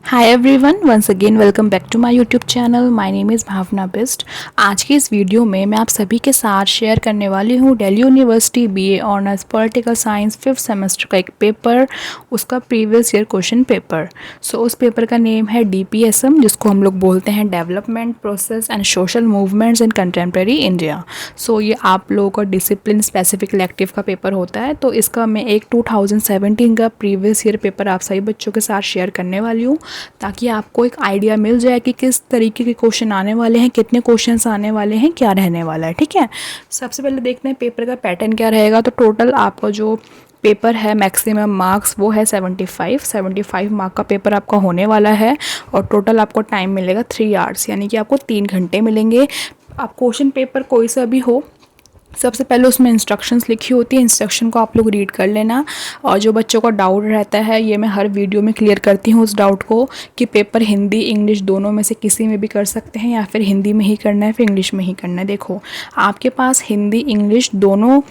Hi everyone, once again welcome back to my YouTube channel. My name is Bhavna Bisht. आज की इस video में मैं आप सभी के साथ शेयर करने वाली हूँ Delhi university BA honours political science 5th semester का एक पेपर, उसका प्रीवियस ईयर क्वेश्चन पेपर। उस पेपर का नेम है DPSM, जिसको हम लोग बोलते हैं development process and social movements in contemporary India. ये आप लोगों का डिसिप्लिन स्पेसिफिक इलेक्टिव का पेपर होता है। तो इसका मैं एक 2017 का प्रीवियस ईयर पेपर आप सभी बच्चों के साथ शेयर करने वाली हूँ, ताकि आपको एक आइडिया मिल जाए कि किस तरीके के क्वेश्चन आने वाले हैं, कितने क्वेश्चंस आने वाले हैं, क्या रहने वाला है। ठीक है, सबसे पहले देखते हैं पेपर का पैटर्न क्या रहेगा। तो टोटल आपका जो पेपर है मैक्सिमम मार्क्स वो है 75 मार्क का पेपर आपका होने वाला है। और टोटल आपको टाइम मिलेगा 3 आवर्स, यानी कि आपको 3 घंटे मिलेंगे। आप क्वेश्चन पेपर कोई सा भी हो, सबसे पहले उसमें इंस्ट्रक्शंस लिखी होती है, इंस्ट्रक्शन को आप लोग रीड कर लेना। और जो बच्चों का डाउट रहता है, ये मैं हर वीडियो में क्लियर करती हूँ उस डाउट को, कि पेपर हिंदी इंग्लिश दोनों में से किसी में भी कर सकते हैं, या फिर हिंदी में ही करना है फिर इंग्लिश में ही करना है। देखो, आपके पास हिंदी इंग्लिश दोनों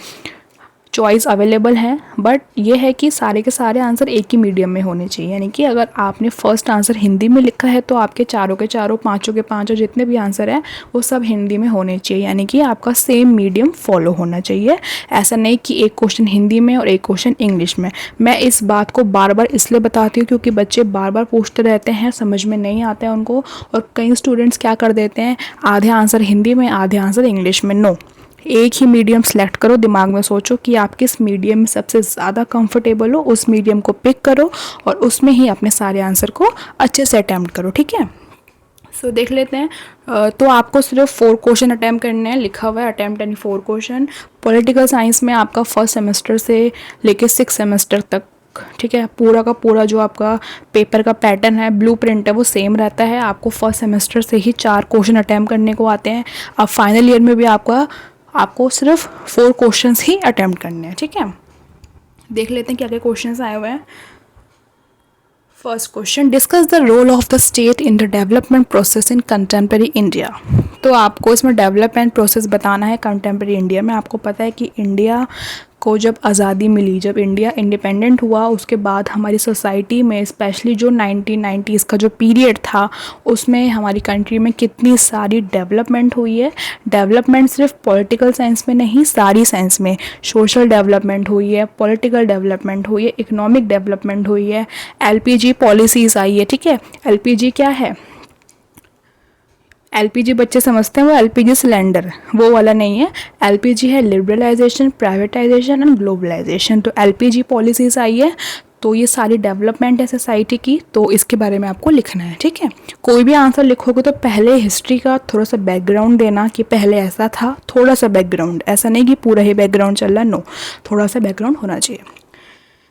चॉइस अवेलेबल है, बट ये है कि सारे के सारे आंसर एक ही मीडियम में होने चाहिए। यानी कि अगर आपने फर्स्ट आंसर हिंदी में लिखा है तो आपके चारों के चारों, पांचों के पांचों जितने भी आंसर हैं वो सब हिंदी में होने चाहिए। यानी कि आपका सेम मीडियम फॉलो होना चाहिए। ऐसा नहीं कि एक क्वेश्चन हिंदी में और एक क्वेश्चन इंग्लिश में। मैं इस बात को बार बार इसलिए बताती हूँ क्योंकि बच्चे बार बार पूछते रहते हैं, समझ में नहीं आता है उनको। और कई स्टूडेंट्स क्या कर देते हैं, आधे आंसर हिंदी में आधे आंसर इंग्लिश में। नो, एक ही मीडियम सेलेक्ट करो। दिमाग में सोचो कि आप किस मीडियम में सबसे ज़्यादा कंफर्टेबल हो, उस मीडियम को पिक करो और उसमें ही अपने सारे आंसर को अच्छे से अटैम्प्ट करो। ठीक है, देख लेते हैं। तो आपको सिर्फ 4 क्वेश्चन अटैम्प्ट करने हैं, लिखा हुआ है attempt any 4 question. Political science में आपका फर्स्ट सेमेस्टर से लेके 6 सेमेस्टर तक, ठीक है, पूरा का पूरा जो आपका पेपर का पैटर्न है, ब्लू प्रिंट है, वो सेम रहता है। आपको फर्स्ट सेमेस्टर से ही 4 क्वेश्चन अटैम्प्ट करने को आते हैं। अब फाइनल ईयर में भी आपको सिर्फ 4 क्वेश्चंस ही अटैम्प्ट करने हैं। ठीक है, देख लेते हैं क्या क्या क्वेश्चंस आए हुए हैं। First question, discuss the role of the state in the development process in contemporary India. तो आपको इसमें डेवलपमेंट प्रोसेस बताना है कंटेम्प्रेरी इंडिया में। आपको पता है कि इंडिया को जब आज़ादी मिली, जब इंडिया इंडिपेंडेंट हुआ, उसके बाद हमारी सोसाइटी में स्पेशली जो 1990s का जो पीरियड था, उसमें हमारी कंट्री में कितनी सारी डेवलपमेंट हुई है। डेवलपमेंट सिर्फ पॉलिटिकल साइंस में नहीं, सारी साइंस में। सोशल डेवलपमेंट हुई है, पॉलिटिकल डेवलपमेंट हुई है, इकोनॉमिक डेवलपमेंट हुई है, LPG पॉलिसीज़ आई है। ठीक है, LPG क्या है? LPG बच्चे समझते हैं वो LPG सिलेंडर, वो वाला नहीं है। LPG है लिबरलाइजेशन, प्राइवेटाइजेशन एंड ग्लोबलाइजेशन। तो LPG पॉलिसीज़ आई है। तो ये सारी डेवलपमेंट है सोसाइटी की, तो इसके बारे में आपको लिखना है। ठीक है, कोई भी आंसर लिखोगे तो पहले हिस्ट्री का थोड़ा सा बैकग्राउंड देना कि पहले ऐसा था, थोड़ा सा बैकग्राउंड, ऐसा नहीं कि पूरा ही बैकग्राउंड चल रहा, नो, थोड़ा सा बैकग्राउंड होना चाहिए।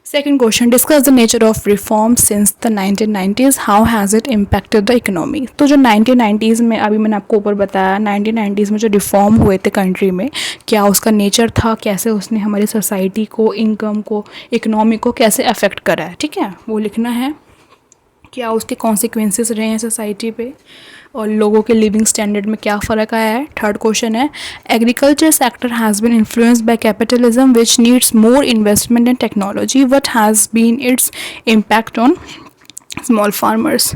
Second question, discuss the nature of reform since the 1990s, how has it impacted the economy. तो जो 1990s में, अभी मैंने आपको ऊपर बताया, 1990s में जो रिफॉर्म हुए थे कंट्री में, क्या उसका नेचर था, कैसे उसने हमारी सोसाइटी को, इनकम को, इकोनॉमी को कैसे अफेक्ट करा है। ठीक है, वो लिखना है। क्या उसके कॉन्सिक्वेंसेस रहे हैं सोसाइटी पे, और लोगों के लिविंग स्टैंडर्ड में क्या फ़र्क आया है। थर्ड क्वेश्चन है, agriculture sector has been influenced by capitalism which needs more investment in technology, what has been its impact on small farmers.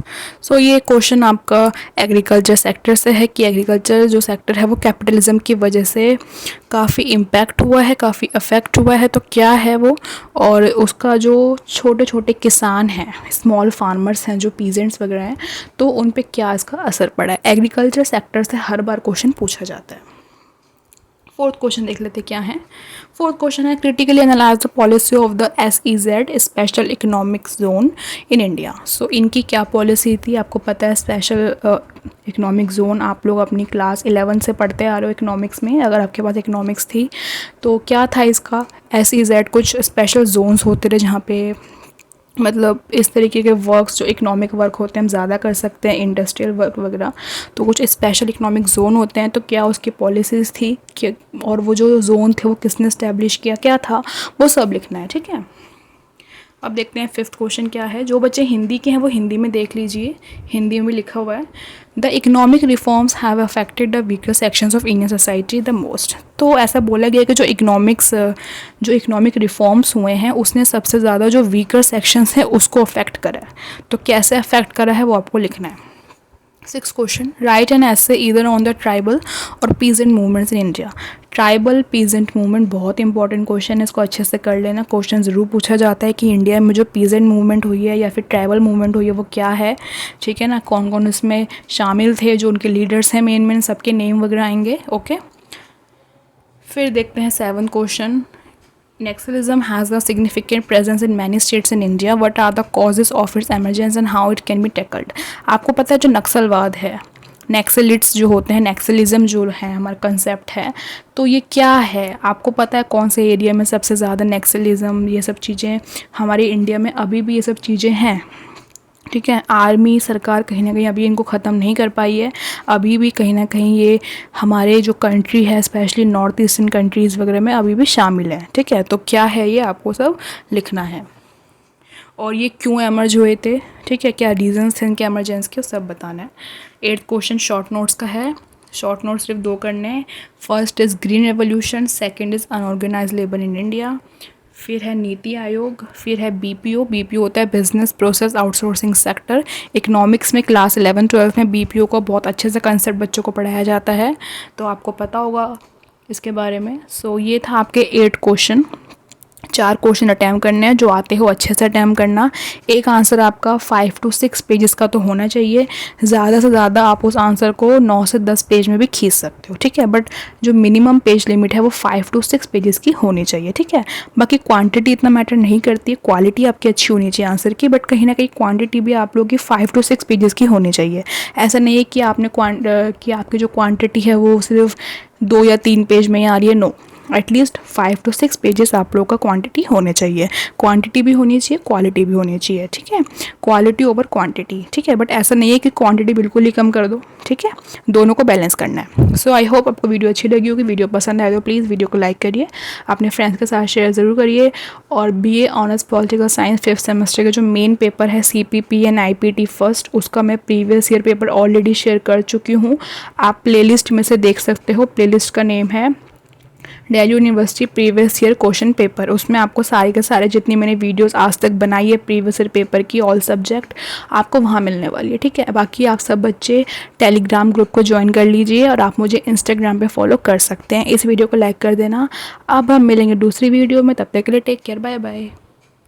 ये क्वेश्चन आपका एग्रीकल्चर सेक्टर से है कि एग्रीकल्चर जो सेक्टर है वो कैपिटलिज्म की वजह से काफ़ी इम्पैक्ट हुआ है, काफ़ी अफेक्ट हुआ है। तो क्या है वो, और उसका जो छोटे छोटे किसान हैं, स्मॉल फार्मर्स हैं, जो पीजेंट्स वगैरह हैं, तो उन पे क्या इसका असर पड़ा है। एग्रीकल्चर सेक्टर से हर बार क्वेश्चन पूछा जाता है। फोर्थ क्वेश्चन देख लेते क्या है। फोर्थ क्वेश्चन है, critically analyse the policy of the SEZ special economic zone in India. इनकी क्या पॉलिसी थी, आपको पता है। स्पेशल इकोनॉमिक जोन आप लोग अपनी क्लास 11 से पढ़ते आ रहे हो इकोनॉमिक्स में, अगर आपके पास इकोनॉमिक्स थी तो क्या था इसका। SEZ कुछ स्पेशल जोन्स होते रहे जहाँ पे मतलब इस तरीके के वर्क्स, जो इकोनॉमिक वर्क होते हैं, हम ज़्यादा कर सकते हैं, इंडस्ट्रियल वर्क वगैरह। तो कुछ स्पेशल इकोनॉमिक जोन होते हैं। तो क्या उसकी पॉलिसीज़ थी कि, और वो जो जोन थे वो किसने इस्टेब्लिश किया, क्या था, वो सब लिखना है। ठीक है, अब देखते हैं फिफ्थ क्वेश्चन क्या है। जो बच्चे हिंदी के हैं वो हिंदी में देख लीजिए, हिंदी में भी लिखा हुआ है, the economic reforms have affected the weaker sections of Indian society the most. तो ऐसा बोला गया कि जो इकोनॉमिक रिफॉर्म्स हुए हैं उसने सबसे ज़्यादा जो वीकर सेक्शंस हैं उसको अफेक्ट करा है। तो कैसे अफेक्ट करा है वो आपको लिखना है। सिक्स क्वेश्चन, राइट एन ऐसे ईदर ऑन द ट्राइबल और peasant movements in India. Tribal peasant movement बहुत इंपॉर्टेंट क्वेश्चन है, इसको अच्छे से कर लेना। क्वेश्चन ज़रूर पूछा जाता है कि इंडिया में जो पीजेंट मूवमेंट हुई है या फिर ट्राइबल मूवमेंट हुई है वो क्या है, ठीक है ना, कौन कौन इसमें शामिल थे, जो उनके लीडर्स हैं मेन सबके नेम वगैरह आएंगे। ओके, फिर देखते हैं seven question, Naxalism has a significant presence in many states in India. What are the causes of its emergence and how it can be tackled? आपको पता है जो नक्सलवाद है, नक्सलिट्स जो होते हैं, नक्सलिज्म जो है हमारा कंसेप्ट है, तो ये क्या है आपको पता है? कौन से एरिया में सबसे ज़्यादा नक्सलिज्म, ये सब चीज़ें हमारे इंडिया में अभी भी ये सब चीज़ें हैं, ठीक है। आर्मी सरकार कहीं ना कहीं अभी इनको ख़त्म नहीं कर पाई है, अभी भी कहीं ना कहीं ये हमारे जो कंट्री है स्पेशली नॉर्थ ईस्टर्न कंट्रीज़ वगैरह में अभी भी शामिल है, ठीक है। तो क्या है ये आपको सब लिखना है, और ये क्यों एमर्ज हुए थे, ठीक है, क्या रीजंस थे इनके एमरजेंस के, सब बताना है। एट्थ क्वेश्चन शॉर्ट नोट्स का है, शॉर्ट नोट्स सिर्फ 2 करने हैं। First is green revolution, second is unorganised labour in India, फिर है नीति आयोग, फिर है बीपीओ। बीपीओ होता है business process outsourcing sector. Economics में क्लास 11-12 में बीपीओ का बहुत अच्छे से कंसेप्ट बच्चों को पढ़ाया जाता है, तो आपको पता होगा इसके बारे में। सो ये था आपके 8 क्वेश्चन। 4 क्वेश्चन अटैम्प्ट करने हैं, जो आते हो अच्छे से अटैम्प्ट करना। एक आंसर आपका 5 to 6 पेजेस का तो होना चाहिए, ज़्यादा से ज़्यादा आप उस आंसर को 9 से 10 पेज में भी खींच सकते हो, ठीक है, बट जो मिनिमम पेज लिमिट है वो 5 to 6 पेजेस की होनी चाहिए, ठीक है। बाकी क्वांटिटी इतना मैटर नहीं करती है, क्वालिटी आपकी अच्छी होनी चाहिए आंसर की, बट कहीं ना कहीं क्वांटिटी भी आप लोगों की 5 to 6 पेजेस की होनी चाहिए। ऐसा नहीं है कि आपकी जो क्वांटिटी है वो सिर्फ 2 या 3 पेज में ही आ रही है, नो, एटलीस्ट 5 to 6 पेजेस आप लोगों का क्वांटिटी होने चाहिए। क्वांटिटी भी होनी चाहिए, क्वालिटी भी होनी चाहिए, ठीक है, क्वालिटी ओवर क्वांटिटी, ठीक है, बट ऐसा नहीं है कि क्वांटिटी बिल्कुल ही कम कर दो, ठीक है, दोनों को बैलेंस करना है। सो आई होप आपको वीडियो अच्छी लगी होगी। वीडियो पसंद आए तो प्लीज़ वीडियो को लाइक करिए, अपने फ्रेंड्स के साथ शेयर ज़रूर करिए, और BA honours political science 5th semester का जो मेन पेपर है CPP एंड IPT फर्स्ट, उसका मैं previous year paper already share कर चुकी हूँ, आप प्लेलिस्ट में से देख सकते हो। प्लेलिस्ट का नेम है Delhi university previous year question paper. उसमें आपको सारे के सारे जितनी मैंने वीडियोस आज तक बनाई है प्रीवियस ईयर पेपर की, ऑल सब्जेक्ट आपको वहाँ मिलने वाली है, ठीक है। बाकी आप सब बच्चे टेलीग्राम ग्रुप को ज्वाइन कर लीजिए, और आप मुझे इंस्टाग्राम पे फॉलो कर सकते हैं। इस वीडियो को लाइक कर देना। अब हम मिलेंगे दूसरी वीडियो में, तब तक के लिए टेक केयर, बाय बाय।